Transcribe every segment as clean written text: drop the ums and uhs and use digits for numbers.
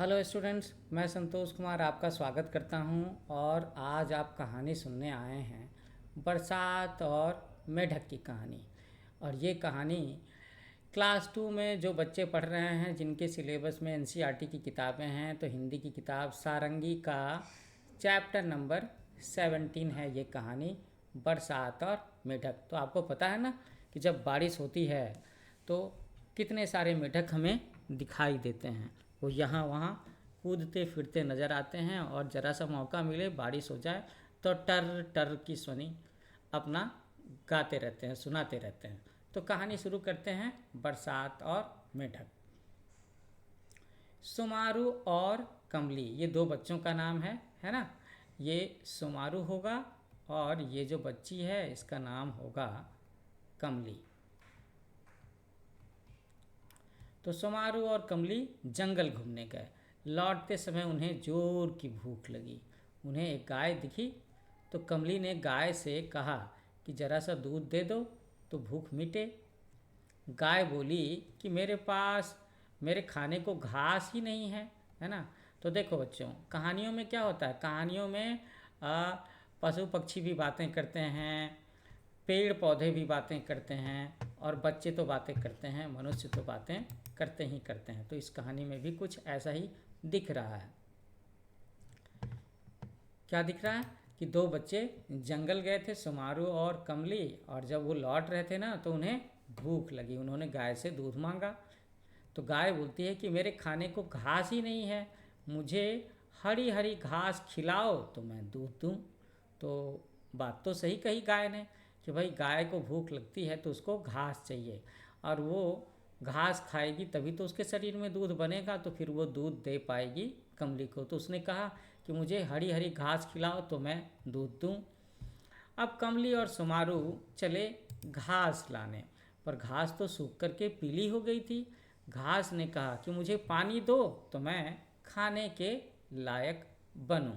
Hello students, मैं संतोष कुमार आपका स्वागत करता हूं और आज आप कहानी सुनने आए हैं बरसात और मेढक की कहानी। और ये कहानी क्लास 2 में जो बच्चे पढ़ रहे हैं, जिनके सिलेबस में एनसीईआरटी की किताबें हैं, तो हिंदी की किताब सारंगी का चैप्टर नंबर 17 है ये कहानी, बरसात और मेढक। तो आपको पता है ना कि जब बारिश होती है तो कितने सारे मेढक हमें दिखाई देते हैं। वो यहाँ वहाँ कूदते फिरते नज़र आते हैं और ज़रा सा मौका मिले बारिश हो जाए तो टर टर की ध्वनि अपना गाते रहते हैं, सुनाते रहते हैं। तो कहानी शुरू करते हैं, बरसात और मेढक। सुमारू और कमली, ये दो बच्चों का नाम है ना। ये सुमारू होगा और ये जो बच्ची है इसका नाम होगा कमली। तो सुमारू और कमली जंगल घूमने गए। लौटते समय उन्हें जोर की भूख लगी। उन्हें एक गाय दिखी तो कमली ने गाय से कहा कि ज़रा सा दूध दे दो तो भूख मिटे। गाय बोली कि मेरे पास मेरे खाने को घास ही नहीं है ना। तो देखो बच्चों, कहानियों में क्या होता है, कहानियों में पशु पक्षी भी बातें करते हैं, पेड़ पौधे भी बातें करते हैं और बच्चे तो बातें करते हैं, मनुष्य तो बातें करते ही करते हैं। तो इस कहानी में भी कुछ ऐसा ही दिख रहा है। क्या दिख रहा है कि दो बच्चे जंगल गए थे, सुमारू और कमली, और जब वो लौट रहे थे ना तो उन्हें भूख लगी। उन्होंने गाय से दूध मांगा तो गाय बोलती है कि मेरे खाने को घास ही नहीं है, मुझे हरी हरी घास खिलाओ तो मैं दूध दूँ। तो बात तो सही कही गाय ने कि भाई गाय को भूख लगती है तो उसको घास चाहिए और वो घास खाएगी तभी तो उसके शरीर में दूध बनेगा, तो फिर वो दूध दे पाएगी कमली को। तो उसने कहा कि मुझे हरी हरी घास खिलाओ तो मैं दूध दूँ। अब कमली और सुमारू चले घास लाने, पर घास तो सूख करके पीली हो गई थी। घास ने कहा कि मुझे पानी दो तो मैं खाने के लायक बनूं।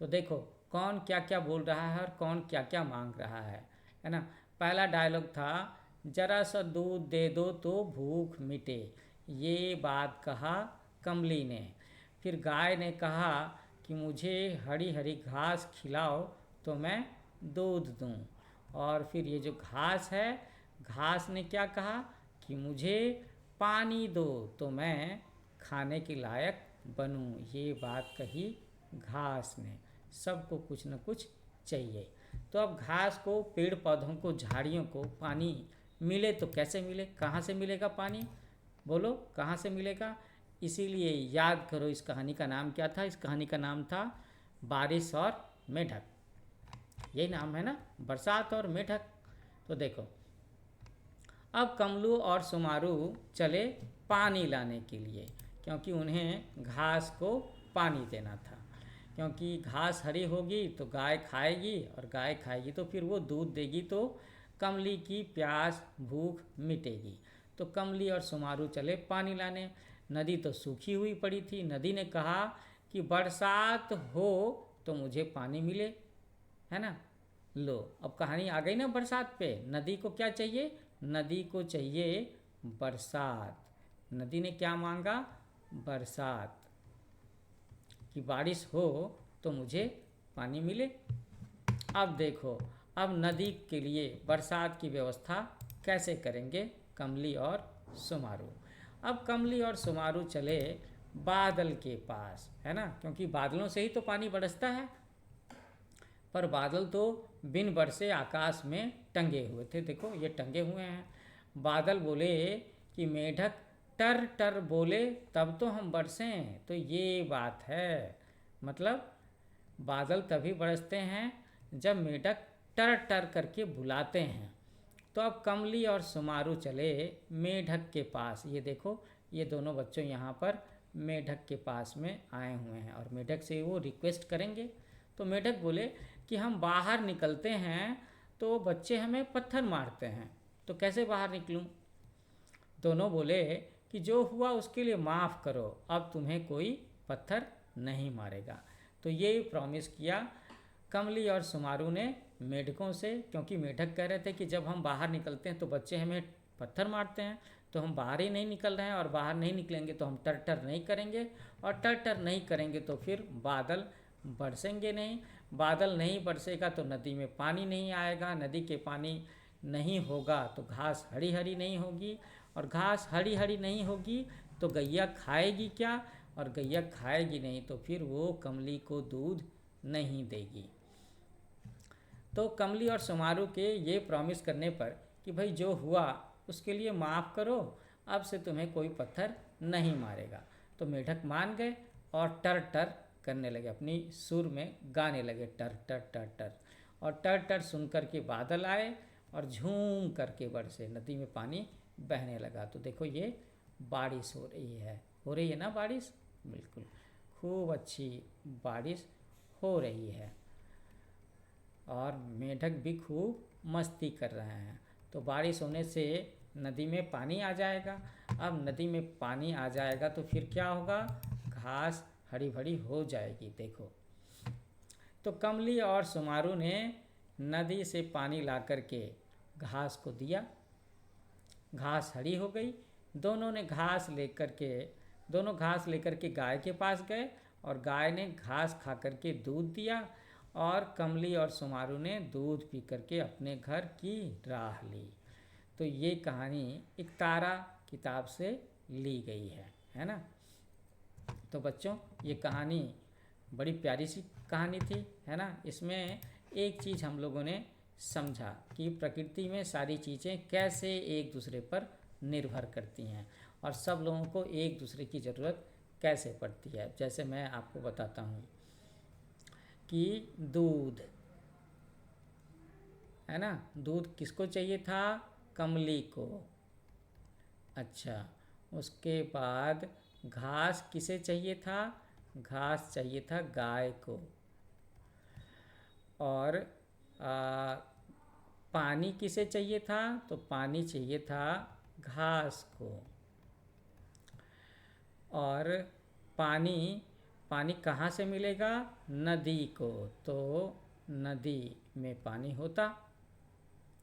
तो देखो कौन क्या क्या बोल रहा है और कौन क्या क्या मांग रहा है ना। पहला डायलॉग था, जरा सा दूध दे दो तो भूख मिटे। ये बात कहा कमली ने। फिर गाय ने कहा कि मुझे हरी हरी घास खिलाओ तो मैं दूध दूँ। और फिर ये जो घास है, घास ने क्या कहा कि मुझे पानी दो तो मैं खाने के लायक बनूं। ये बात कही घास ने। सबको कुछ न कुछ चाहिए। तो अब घास को, पेड़ पौधों को, झाड़ियों को पानी मिले तो कैसे मिले, कहाँ से मिलेगा पानी, बोलो कहाँ से मिलेगा। इसीलिए याद करो इस कहानी का नाम क्या था। इस कहानी का नाम था बारिश और मेढक। यही नाम है ना, बरसात और मेढक। तो देखो अब कमलू और सुमारू चले पानी लाने के लिए, क्योंकि उन्हें घास को पानी देना था। क्योंकि घास हरी होगी तो गाय खाएगी और गाय खाएगी तो फिर वो दूध देगी, तो कमली की प्यास भूख मिटेगी। तो कमली और सुमारू चले पानी लाने। नदी तो सूखी हुई पड़ी थी। नदी ने कहा कि बरसात हो तो मुझे पानी मिले, है ना। लो अब कहानी आ गई ना बरसात पे। नदी को क्या चाहिए, नदी को चाहिए बरसात। नदी ने क्या मांगा, बरसात, कि बारिश हो तो मुझे पानी मिले। अब देखो, अब नदी के लिए बरसात की व्यवस्था कैसे करेंगे कमली और सुमारू। अब कमली और सुमारू चले बादल के पास, है ना, क्योंकि बादलों से ही तो पानी बरसता है। पर बादल तो बिन बरसे आकाश में टंगे हुए थे। देखो ये टंगे हुए हैं। बादल बोले कि मेढक टर टर बोले तब तो हम बरसें। तो ये बात है, मतलब बादल तभी बरसते हैं जब मेढक टर टर करके बुलाते हैं। तो अब कमली और सुमारू चले मेढक के पास। ये देखो ये दोनों बच्चों यहाँ पर मेढक के पास में आए हुए हैं और मेढक से वो रिक्वेस्ट करेंगे। तो मेढक बोले कि हम बाहर निकलते हैं तो बच्चे हमें पत्थर मारते हैं, तो कैसे बाहर निकलूं। दोनों बोले कि जो हुआ उसके लिए माफ़ करो, अब तुम्हें कोई पत्थर नहीं मारेगा। तो ये प्रॉमिस किया कमली और सुमारू ने मेढकों से, क्योंकि मेढक कह रहे थे कि जब हम बाहर निकलते हैं तो बच्चे हमें पत्थर मारते हैं। तो हम बाहर ही नहीं निकल रहे हैं, और बाहर नहीं निकलेंगे तो हम टर नहीं करेंगे, और टर नहीं करेंगे तो फिर बादल बरसेंगे नहीं, बादल नहीं बरसेगा तो नदी में पानी नहीं आएगा, नदी के पानी नहीं होगा तो घास हरी हरी नहीं होगी, और घास हरी हरी नहीं होगी तो गैया खाएगी क्या, और गैया खाएगी नहीं तो फिर वो कमली को दूध नहीं देगी। तो कमली और सुमारू के ये प्रॉमिस करने पर कि भाई जो हुआ उसके लिए माफ़ करो, अब से तुम्हें कोई पत्थर नहीं मारेगा, तो मेढक मान गए और टर करने लगे, अपनी सुर में गाने लगे टर टर टर टर, और टर सुन कर के बादल आए और झूम करके बरसे, नदी में पानी बहने लगा। तो देखो ये बारिश हो रही है ना बारिश, बिल्कुल खूब अच्छी बारिश हो रही है, और मेढक भी खूब मस्ती कर रहे हैं। तो बारिश होने से नदी में पानी आ जाएगा, अब नदी में पानी आ जाएगा तो फिर क्या होगा, घास हरी भरी हो जाएगी। देखो, तो कमली और सुमारू ने नदी से पानी ला कर के घास को दिया, घास हरी हो गई। दोनों घास लेकर के गाय के पास गए, और गाय ने घास खा कर के दूध दिया, और कमली और सुमारू ने दूध पी करके अपने घर की राह ली। तो ये कहानी एक तारा किताब से ली गई है ना। तो बच्चों, ये कहानी बड़ी प्यारी सी कहानी थी, है ना। इसमें एक चीज़ हम लोगों ने समझा कि प्रकृति में सारी चीज़ें कैसे एक दूसरे पर निर्भर करती हैं, और सब लोगों को एक दूसरे की ज़रूरत कैसे पड़ती है। जैसे मैं आपको बताता हूँ कि दूध, है ना, दूध किसको चाहिए था, कमली को। अच्छा, उसके बाद घास किसे चाहिए था, घास चाहिए था गाय को, और पानी किसे चाहिए था, तो पानी चाहिए था घास को। और पानी कहाँ से मिलेगा, नदी को, तो नदी में पानी होता,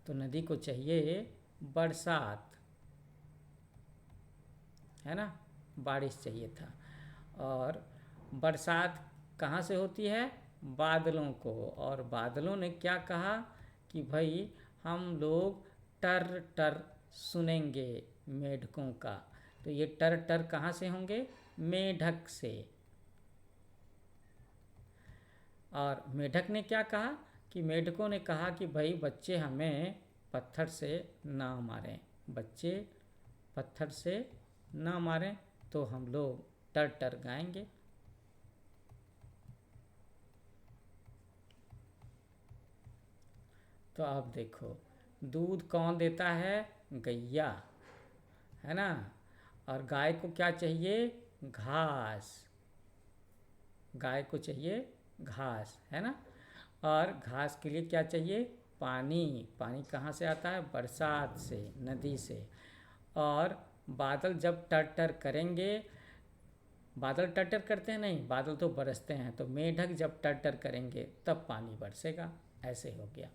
तो नदी को चाहिए बरसात, है ना, बारिश चाहिए था। और बरसात कहाँ से होती है, बादलों को, और बादलों ने क्या कहा कि भाई हम लोग टर सुनेंगे मेढकों का। तो ये टर कहाँ से होंगे, मेढक से। और मेढक ने क्या कहा कि मेढकों ने कहा कि भाई बच्चे हमें पत्थर से ना मारें, बच्चे पत्थर से ना मारें, तो हम लोग टर गाएंगे। तो आप देखो, दूध कौन देता है, गैया, है ना। और गाय को क्या चाहिए, घास, गाय को चाहिए घास, है ना। और घास के लिए क्या चाहिए, पानी, पानी कहाँ से आता है, बरसात से, नदी से। और बादल जब टर करेंगे, बादल टर करते हैं नहीं, बादल तो बरसते हैं, तो मेढक जब टर करेंगे तब पानी बरसेगा। ऐसे हो गया।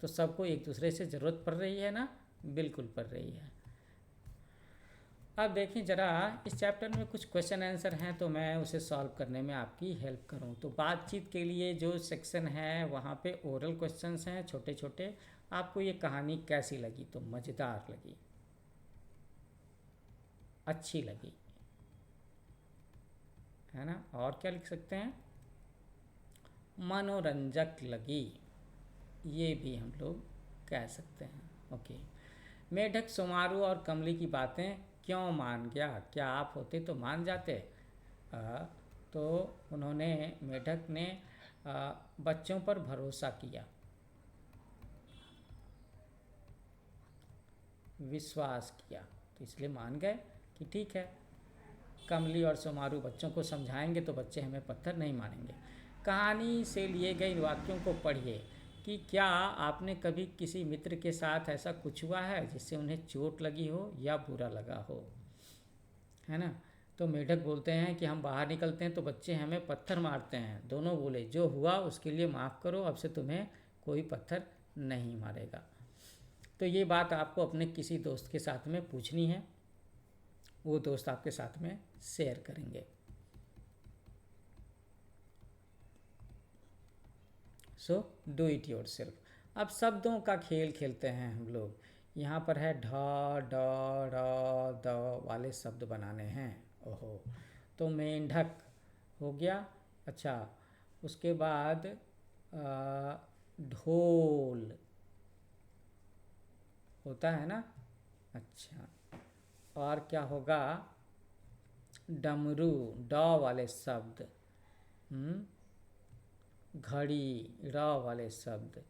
तो सबको एक दूसरे से ज़रूरत पड़ रही है ना, बिल्कुल पड़ रही है। अब देखें ज़रा, इस चैप्टर में कुछ क्वेश्चन आंसर हैं, तो मैं उसे सॉल्व करने में आपकी हेल्प करूं। तो बातचीत के लिए जो सेक्शन है वहाँ पे ओरल क्वेश्चंस हैं छोटे छोटे। आपको ये कहानी कैसी लगी, तो मज़ेदार लगी, अच्छी लगी, है ना। और क्या लिख सकते हैं, मनोरंजक लगी, ये भी हम लोग कह सकते हैं। ओके, मेढक सुमारू और कमली की बातें क्यों मान गया, क्या आप होते तो मान जाते। तो उन्होंने, मेढक ने बच्चों पर भरोसा किया, विश्वास किया, तो इसलिए मान गए कि ठीक है, कमली और सुमारू बच्चों को समझाएंगे तो बच्चे हमें पत्थर नहीं मारेंगे। कहानी से लिए गए इन वाक्यों को पढ़िए कि क्या आपने कभी किसी मित्र के साथ ऐसा कुछ हुआ है जिससे उन्हें चोट लगी हो या बुरा लगा हो, है ना। तो मेढक बोलते हैं कि हम बाहर निकलते हैं तो बच्चे हमें पत्थर मारते हैं। दोनों बोले जो हुआ उसके लिए माफ़ करो, अब से तुम्हें कोई पत्थर नहीं मारेगा। तो ये बात आपको अपने किसी दोस्त के साथ में पूछनी है, वो दोस्त आपके साथ में शेयर करेंगे। So do it yourself. अब शब्दों का खेल खेलते हैं हम लोग। यहाँ पर है ढ, ड, र, द वाले शब्द बनाने हैं। ओहो, तो मेंढक हो गया। अच्छा, उसके बाद ढोल होता है ना। अच्छा, और क्या होगा? डमरू, ड वाले शब्द। घड़ी, र वाले शब्द।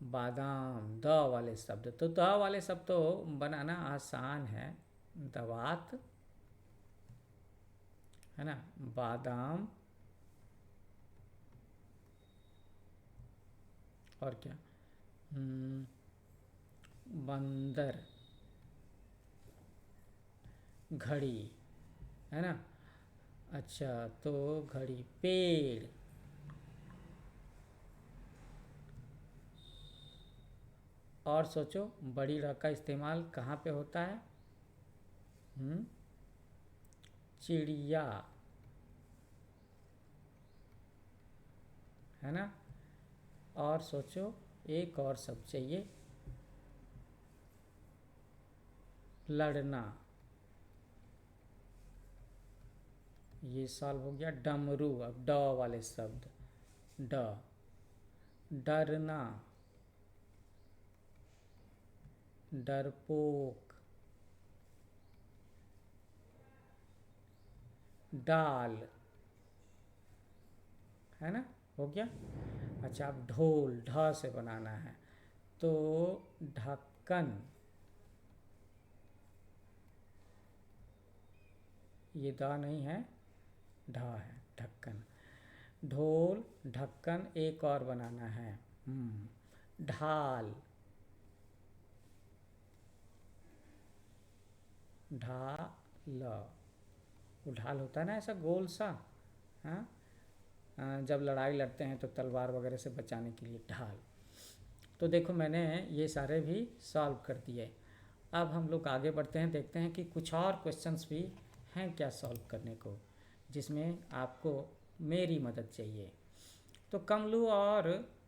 बादाम, द वाले शब्द। तो द वाले शब्द तो बनाना आसान है। दवात है ना, बादाम, और क्या? बंदर, घड़ी, है ना। अच्छा, तो घड़ी, पेड़, और सोचो बड़ी र का इस्तेमाल कहाँ पे होता है? चिड़िया, है ना। और सोचो एक और शब्द चाहिए, लड़ना। ये सॉल्व हो गया। डमरू, अब ड वाले शब्द। ड, डरना, डरपोक, डाल, है ना, हो गया। अच्छा, अब ढोल, ढ से बनाना है, तो ढक्कन, ये द नहीं है, ढ है, ढक्कन। ढोल, ढक्कन, एक और बनाना है, ढाल, ढाल, वो ढाल होता है ना ऐसा गोल सा, हाँ, जब लड़ाई लड़ते हैं तो तलवार वगैरह से बचाने के लिए ढाल। तो देखो मैंने ये सारे भी सॉल्व कर दिए। अब हम लोग आगे बढ़ते हैं, देखते हैं कि कुछ और क्वेश्चंस भी हैं क्या सॉल्व करने को, जिसमें आपको मेरी मदद चाहिए। तो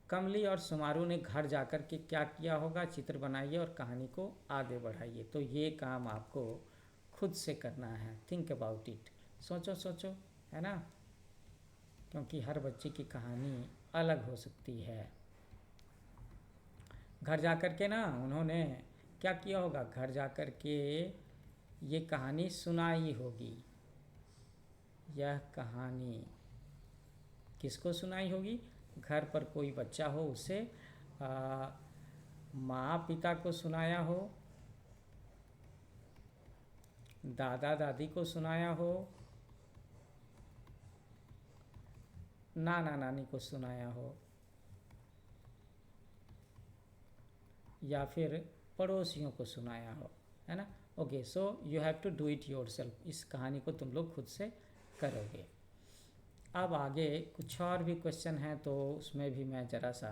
कमली और सुमारू ने घर जाकर के क्या किया होगा? चित्र बनाइए और कहानी को आगे बढ़ाइए। तो ये काम आपको खुद से करना है। थिंक अबाउट इट, सोचो सोचो, है ना, क्योंकि हर बच्चे की कहानी अलग हो सकती है। घर जाकर के ना उन्होंने क्या किया होगा? घर जाकर के ये कहानी सुनाई होगी। यह कहानी किसको सुनाई होगी? घर पर कोई बच्चा हो उसे माँ पिता को सुनाया हो, दादा दादी को सुनाया हो, नाना नानी को सुनाया हो, या फिर पड़ोसियों को सुनाया हो, है ना। Okay, so you have to do it yourself. इस कहानी को तुम लोग खुद से करोगे। अब आगे कुछ और भी क्वेश्चन हैं, तो उसमें भी मैं ज़रा सा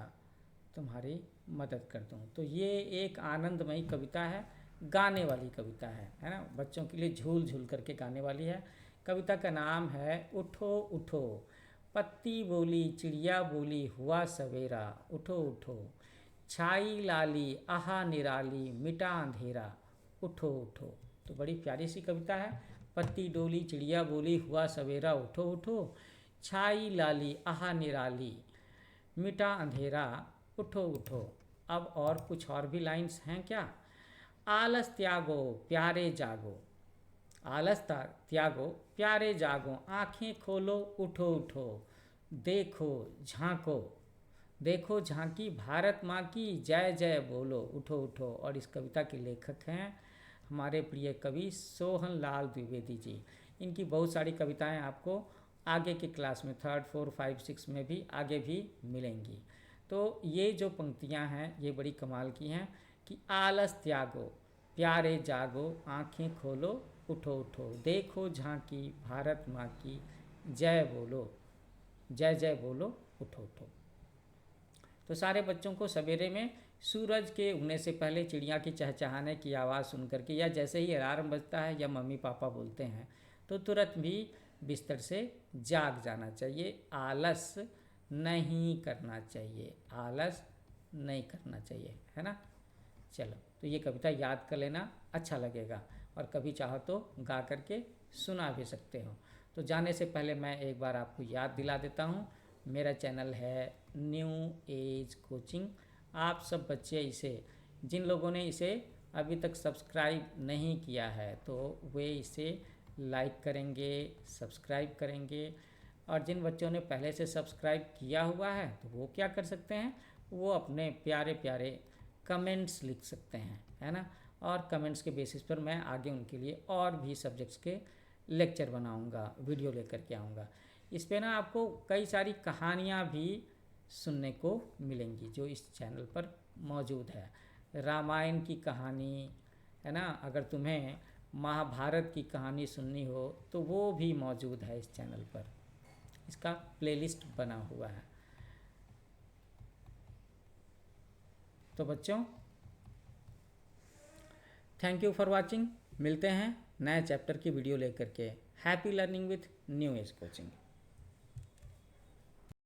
तुम्हारी मदद कर दूँ। तो ये एक आनंदमयी कविता है, गाने वाली कविता है ना, बच्चों के लिए झूल झूल करके गाने वाली है। कविता का नाम है उठो उठो, पत्ती बोली चिड़िया बोली हुआ सवेरा, उठो उठो, छाई लाली आहा निराली मिटा अंधेरा, उठो उठो। तो बड़ी प्यारी सी कविता है। पत्ती डोली चिड़िया बोली हुआ सवेरा, उठो उठो, छाई लाली आहा निराली मिटा अंधेरा, उठो उठो। अब और कुछ और भी लाइंस हैं क्या? आलस त्यागो प्यारे जागो, आलस त्यागो प्यारे जागो, आंखें खोलो उठो उठो, देखो झांको, देखो झांकी भारत माँ की जय जय बोलो, उठो उठो। और इस कविता के लेखक हैं हमारे प्रिय कवि सोहन लाल द्विवेदी जी। इनकी बहुत सारी कविताएं आपको आगे के क्लास में 3rd 4th 5th 6th में भी आगे भी मिलेंगी। तो ये जो पंक्तियां हैं ये बड़ी कमाल की हैं कि आलस त्यागो प्यारे जागो, आंखें खोलो उठो उठो, देखो झांकी भारत माँ की जय बोलो, जय जय बोलो, उठो उठो। तो सारे बच्चों को सवेरे में सूरज के उगने से पहले चिड़िया की चहचहाने की आवाज़ सुन करके या जैसे ही अलार्म बजता है या मम्मी पापा बोलते हैं तो तुरंत भी बिस्तर से जाग जाना चाहिए। आलस नहीं करना चाहिए, आलस नहीं करना चाहिए, है ना। चलो, तो ये कविता याद कर लेना, अच्छा लगेगा, और कभी चाहो तो गा करके सुना भी सकते हो। तो जाने से पहले मैं एक बार आपको याद दिला देता हूँ, मेरा चैनल है न्यू एज कोचिंग। आप सब बच्चे इसे, जिन लोगों ने इसे अभी तक सब्सक्राइब नहीं किया है तो वे इसे लाइक करेंगे, सब्सक्राइब करेंगे, और जिन बच्चों ने पहले से सब्सक्राइब किया हुआ है तो वो क्या कर सकते हैं, वो अपने प्यारे प्यारे कमेंट्स लिख सकते हैं, है ना। और कमेंट्स के बेसिस पर मैं आगे उनके लिए और भी सब्जेक्ट्स के लेक्चर बनाऊंगा, वीडियो लेकर के आऊँगा। इस पे ना आपको कई सारी कहानियाँ भी सुनने को मिलेंगी जो इस चैनल पर मौजूद है। रामायण की कहानी, है ना, अगर तुम्हें महाभारत की कहानी सुननी हो तो वो भी मौजूद है इस चैनल पर, इसका प्लेलिस्ट बना हुआ है। तो बच्चों, थैंक यू फॉर वाचिंग। मिलते हैं नए चैप्टर की वीडियो लेकर के। Happy learning with new age coaching.